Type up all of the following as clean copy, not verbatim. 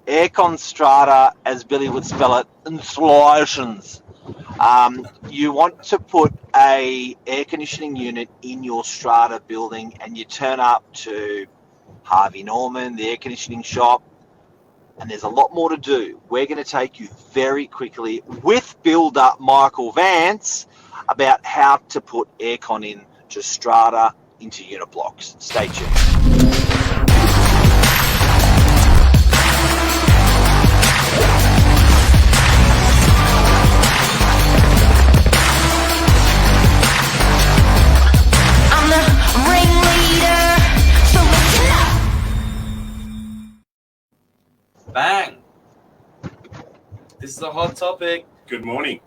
Aircon Strata, as Billy would spell it, Intsllations. You want to put a air conditioning unit in your Strata building, and you turn up to Harvey Norman, the air conditioning shop, and there's a lot more to do. We're going to take you very quickly with Build Up Michael Vance about how to put aircon in to Strata into unit blocks. Stay tuned. Bang! This is a hot topic. Good morning.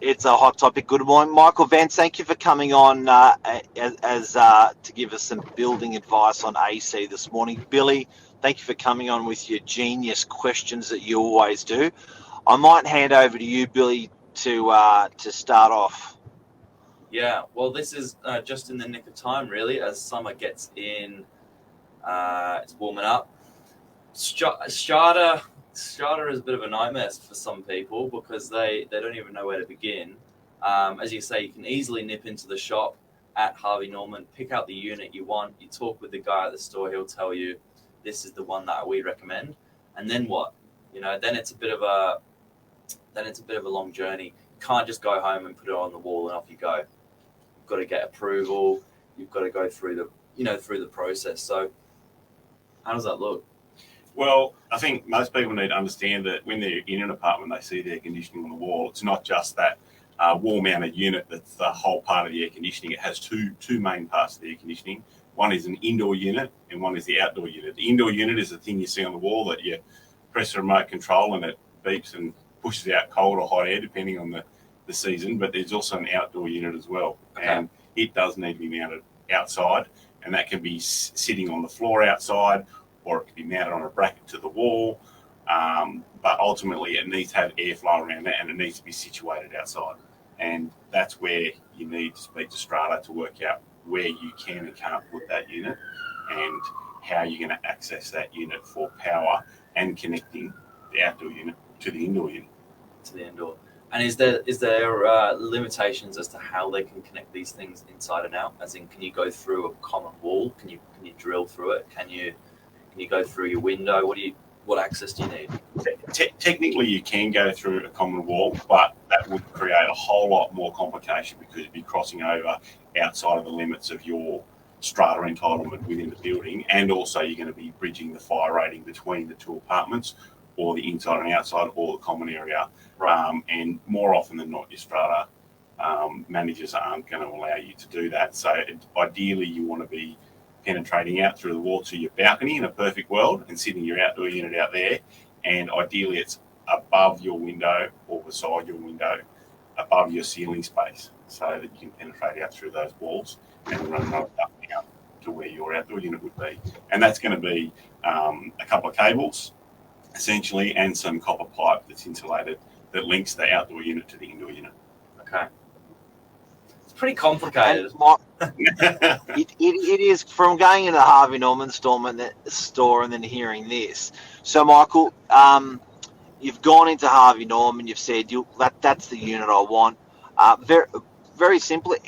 It's a hot topic. Good morning, Michael Vance. Thank you for coming on to give us some building advice on AC this morning. Billy, thank you for coming on with your genius questions that you always do. I might hand over to you, Billy, to start off. Yeah, well, this is just in the nick of time, really, as summer gets in. It's warming up. Strata is a bit of a nightmare for some people because they don't even know where to begin. As you say, you can easily nip into the shop at Harvey Norman, pick out the unit you want. You talk with the guy at the store; he'll tell you this is the one that we recommend. And then what? Then it's a bit of a long journey. You can't just go home and put it on the wall and off you go. You've got to get approval. You've got to go through the process. So, how does that look? Well, I think most people need to understand that when they're in an apartment, they see the air conditioning on the wall. It's not just that wall-mounted unit that's the whole part of the air conditioning. It has two main parts of the air conditioning. One is an indoor unit and one is the outdoor unit. The indoor unit is the thing you see on the wall that you press the remote control and it beeps and pushes out cold or hot air depending on the season. But there's also an outdoor unit as well. Okay. And it does need to be mounted outside, and that can be sitting on the floor outside, or it can be mounted on a bracket to the wall. But ultimately, it needs to have airflow around it, and it needs to be situated outside. And that's where you need to speak to Strata to work out where you can and can't put that unit and how you're going to access that unit for power and connecting the outdoor unit to the indoor unit. To the indoor. And is there limitations as to how they can connect these things inside and out? As in, can you go through a common wall? Can you drill through it? Can you go through your window? What access do you need? Technically, you can go through a common wall, but that would create a whole lot more complication because you'd be crossing over outside of the limits of your strata entitlement within the building, and also you're going to be bridging the fire rating between the two apartments, or the inside and outside, or the common area. Right. And more often than not, your strata managers aren't going to allow you to do that. So ideally, you want to be penetrating out through the wall to your balcony in a perfect world and sitting your outdoor unit out there. And ideally, it's above your window or beside your window, above your ceiling space, so that you can penetrate out through those walls and run up to where your outdoor unit would be. And that's going to be a couple of cables, essentially, and some copper pipe that's insulated that links the outdoor unit to the indoor unit. Okay. It's pretty complicated. It is, from going into Harvey Norman store and then hearing this. So, Michael, you've gone into Harvey Norman. You've said that's the unit I want. Very, very simply,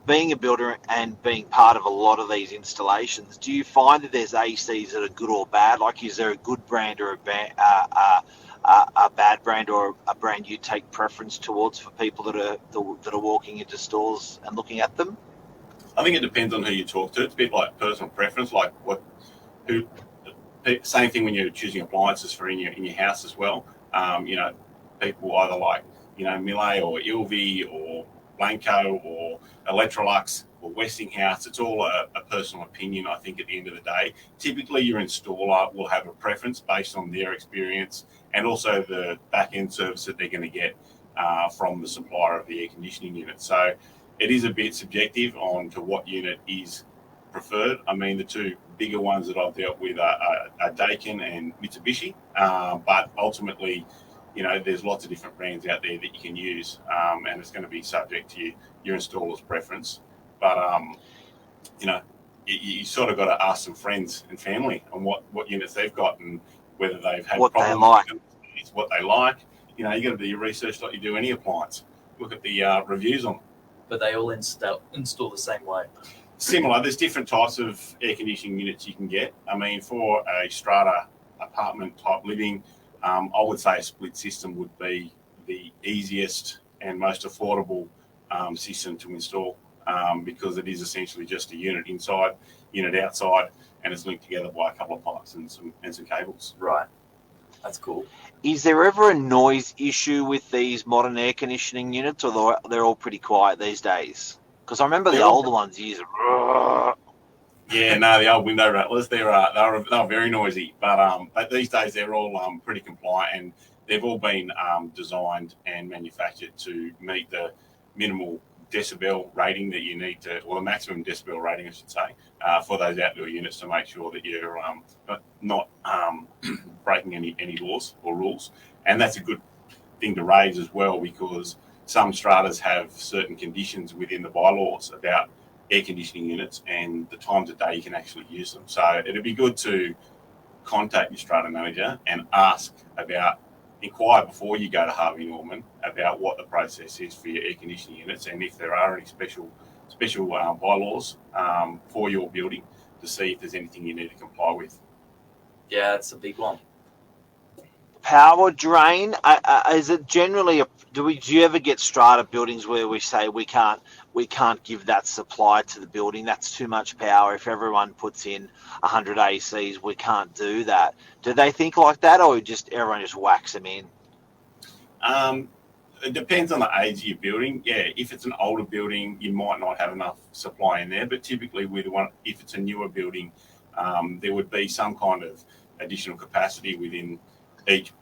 being a builder and being part of a lot of these installations, do you find that there's ACs that are good or bad? Like, is there a good brand or a bad brand, or a brand you take preference towards for people that are walking into stores and looking at them? I think it depends on who you talk to. It's a bit like personal preference, like same thing when you're choosing appliances for in your house as well. People either like Miele or Ilvi or Blanco or Electrolux or Westinghouse. It's all a personal opinion, I think, at the end of the day. Typically, your installer will have a preference based on their experience and also the back-end service that they're going to get from the supplier of the air conditioning unit. So it is a bit subjective on to what unit is preferred. I mean, the two bigger ones that I've dealt with are Daikin and Mitsubishi, but ultimately, there's lots of different brands out there that you can use, and it's going to be subject to your installer's preference. But, you sort of got to ask some friends and family on what units they've got and whether they've had What they problems like. with them, it's what they like. You know, you got to do your research like you do any appliance. Look at the reviews on them. But they all install the same way. Similar. There's different types of air conditioning units you can get. I mean, for a strata apartment type living, I would say a split system would be the easiest and most affordable system to install because it is essentially just a unit inside, unit outside, and it's linked together by a couple of pipes and some cables. Right. That's cool. Is there ever a noise issue with these modern air conditioning units, or they're all pretty quiet these days? Because I remember the older ones used. Yeah, no, the old window rattlers, they're very noisy, but these days they're all pretty compliant, and they've all been designed and manufactured to meet the minimal decibel rating that you need to, or the maximum decibel rating, I should say, for those outdoor units to make sure that you're not breaking any laws or rules. And that's a good thing to raise as well, because some stratas have certain conditions within the bylaws about air conditioning units and the times of day you can actually use them. So it'd be good to contact your strata manager and inquire before you go to Harvey Norman about what the process is for your air conditioning units and if there are any special bylaws for your building to see if there's anything you need to comply with. Yeah, it's a big one. Power drain, is it generally do you ever get strata buildings where we say we can't give that supply to the building, that's too much power, if everyone puts in 100 ACs we can't do that? Do they think like that, or everyone just whacks them in? It depends on the age of your building. Yeah, if it's an older building you might not have enough supply in there, but typically if it's a newer building, there would be some kind of additional capacity within each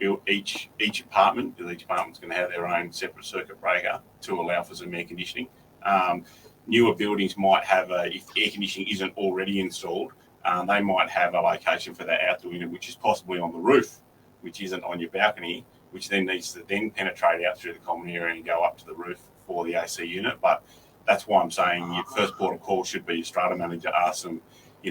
apartment, because each apartment's going to have their own separate circuit breaker to allow for some air conditioning. Newer buildings might have if air conditioning isn't already installed, they might have a location for that outdoor unit, which is possibly on the roof, which isn't on your balcony, which then needs to then penetrate out through the common area and go up to the roof for the AC unit. But that's why I'm saying your first port of call should be your strata manager. Ask them,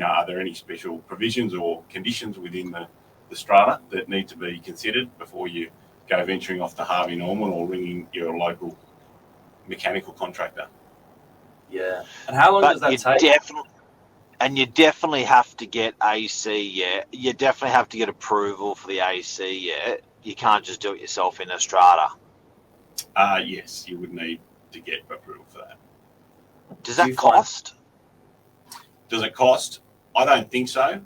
are there any special provisions or conditions within the strata that need to be considered before you go venturing off to Harvey Norman or ringing your local mechanical contractor. Yeah. And how long does that take? You definitely have to get AC, yeah. You definitely have to get approval for the AC, yeah. You can't just do it yourself in a strata. Yes, you would need to get approval for that. Does that cost? Does it cost? I don't think so.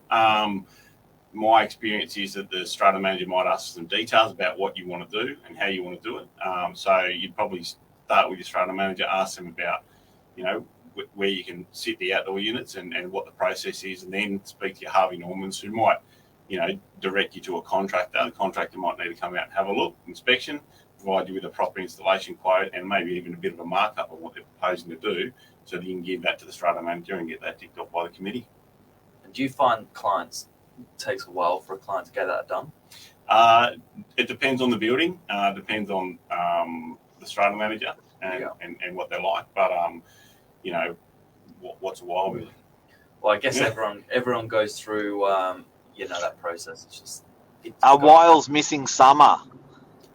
My experience is that the strata manager might ask some details about what you want to do and how you want to do it. So you'd probably start with your strata manager, ask them about, where you can sit the outdoor units and what the process is, and then speak to your Harvey Normans who might, direct you to a contractor. The contractor might need to come out and have a look, inspection, provide you with a proper installation quote and maybe even a bit of a markup on what they're proposing to do, so that you can give that to the strata manager and get that ticked off by the committee. And do you find it takes a while for a client to get that done? It depends on the building, depends on the strata manager and what they're like. But, what's a while really? Well, I guess everyone goes through, that process. It's just a while's missing summer.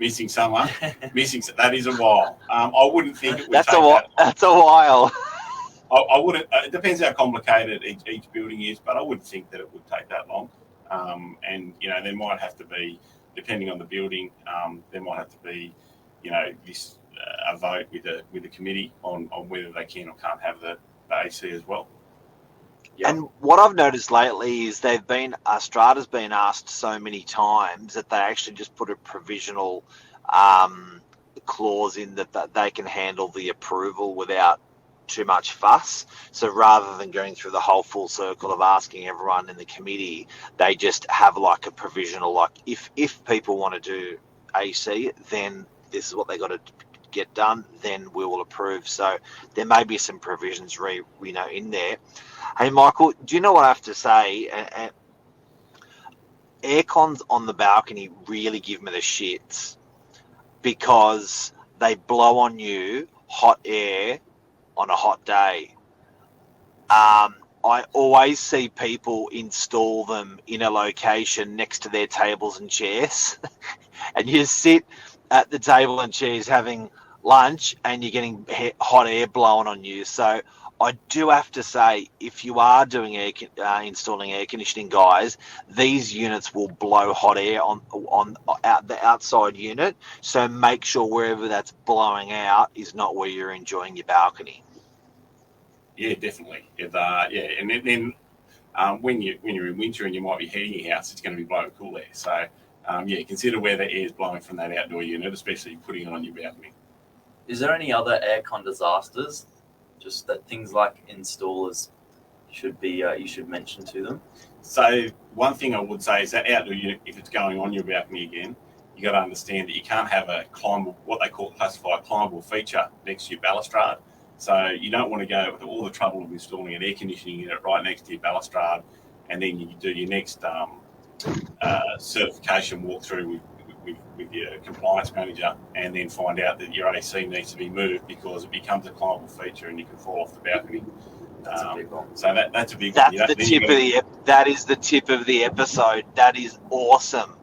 Missing summer, that is a while. I wouldn't think it would take that. That's a while. I wouldn't. It depends how complicated each building is, but I wouldn't think that it would take that long. And there might have to be, depending on the building, there might have to be, this a vote with the committee on whether they can or can't have the AC as well. Yep. And what I've noticed lately is Strata's been asked so many times that they actually just put a provisional clause in that they can handle the approval without too much fuss. So rather than going through the whole full circle of asking everyone in the committee, they just have like a provisional, like if people want to do AC, then this is what they got to get done, then we will approve. So there may be some provisions in there. Hey Michael, do you know what I have to say? Aircons on the balcony really give me the shits, because they blow on you hot air on a hot day. I always see people install them in a location next to their tables and chairs, and you sit at the table and chairs having lunch, and you're getting hot air blowing on you. So I do have to say, if you are doing installing air conditioning, guys, these units will blow hot air on the outside unit. So make sure wherever that's blowing out is not where you're enjoying your balcony. Yeah, definitely. And then when you're in winter and you might be heating your house, it's going to be blowing cool air. So consider where the air is blowing from that outdoor unit, especially putting it on your balcony. Is there any other aircon disasters? Just that things like installers should be you should mention to them. So one thing I would say is that outdoor unit, if it's going on your balcony again, you got to understand that you can't have a climbable, what they classify a climbable feature next to your balustrade. So you don't want to go with all the trouble of installing an air conditioning unit right next to your balustrade, and then you do your next certification walkthrough with your compliance manager, and then find out that your AC needs to be moved because it becomes a climbable feature and you can fall off the balcony. That's a big one. So that's a big one. That is the tip of the episode. That is awesome.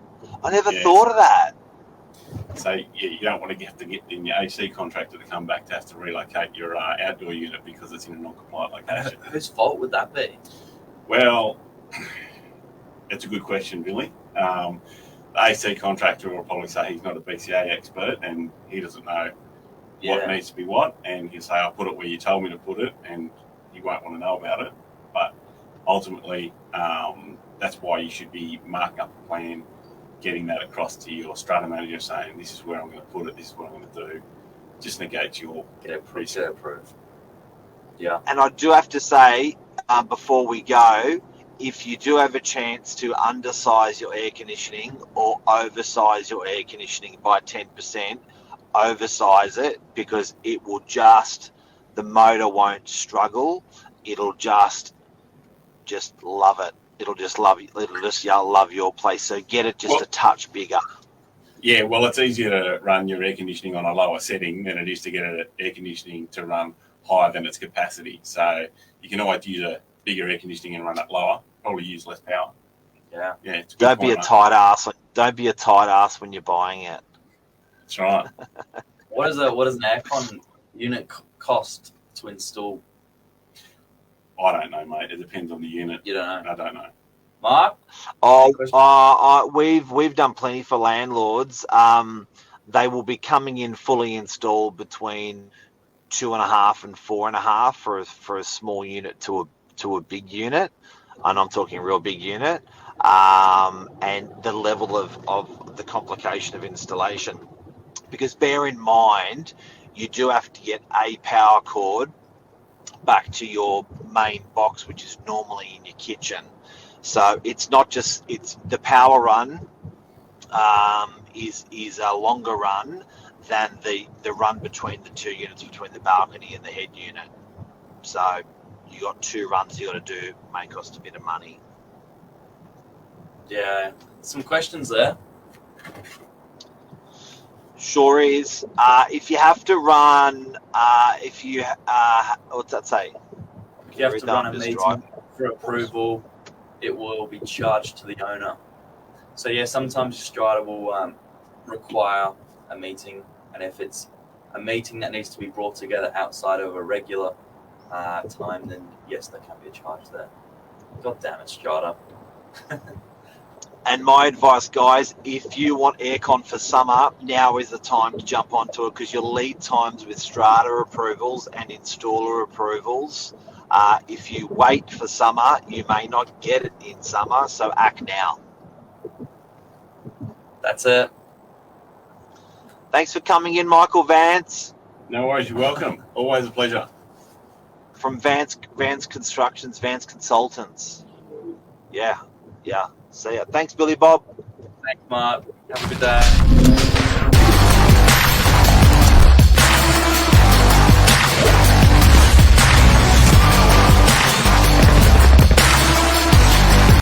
I never thought of that. So you don't want to have to get in your AC contractor to come back to have to relocate your outdoor unit because it's in a non-compliant location. Whose fault would that be? Well, it's a good question, Billy. The AC contractor will probably say he's not a BCA expert and he doesn't know what needs to be what, and he'll say, I'll put it where you told me to put it, and you won't want to know about it. But ultimately, that's why you should be marking up a plan, getting that across to your strata manager, saying, this is where I'm going to put it, this is what I'm going to do. Just negate your preset. Approved. Yeah. And I do have to say, before we go, if you do have a chance to undersize your air conditioning or oversize your air conditioning by 10%, oversize it, because it will the motor won't struggle. It'll just love it. It'll just love it. It'll just love your place. So get it a touch bigger. Yeah, well, it's easier to run your air conditioning on a lower setting than it is to get air conditioning to run higher than its capacity. So you can always use a bigger air conditioning and run it lower. Probably use less power. Yeah. Yeah. Don't be a tight ass. Don't be a tight ass when you're buying it. That's right. What does an aircon unit cost to install? I don't know, mate. It depends on the unit. You don't know? I don't know. Mark? We've done plenty for landlords. They will be coming in fully installed between 2.5 and 4.5 for a small unit to a big unit, and I'm talking a real big unit. And the level of the complication of installation, because bear in mind, you do have to get a power cord back to your main box, which is normally in your kitchen. So it's the power run is a longer run than the run between the two units, between the balcony and the head unit. So you got two runs you got to do, may cost a bit of money. Yeah, some questions there. Sure is. If you have to run, what's that say? If you have to run a meeting for approval, it will be charged to the owner. So yeah, sometimes Strata will require a meeting, and if it's a meeting that needs to be brought together outside of a regular time, then yes, there can be a charge there. God damn it, Strata. And my advice, guys, if you want aircon for summer, now is the time to jump onto it, because your lead times with Strata approvals and installer approvals, if you wait for summer, you may not get it in summer, so act now. That's it. Thanks for coming in, Michael Vance. No worries, you're welcome. Always a pleasure. From Vance Constructions, Vance Consultants. Yeah. See ya. Thanks, Billy Bob. Thanks, Mark. Have a good day.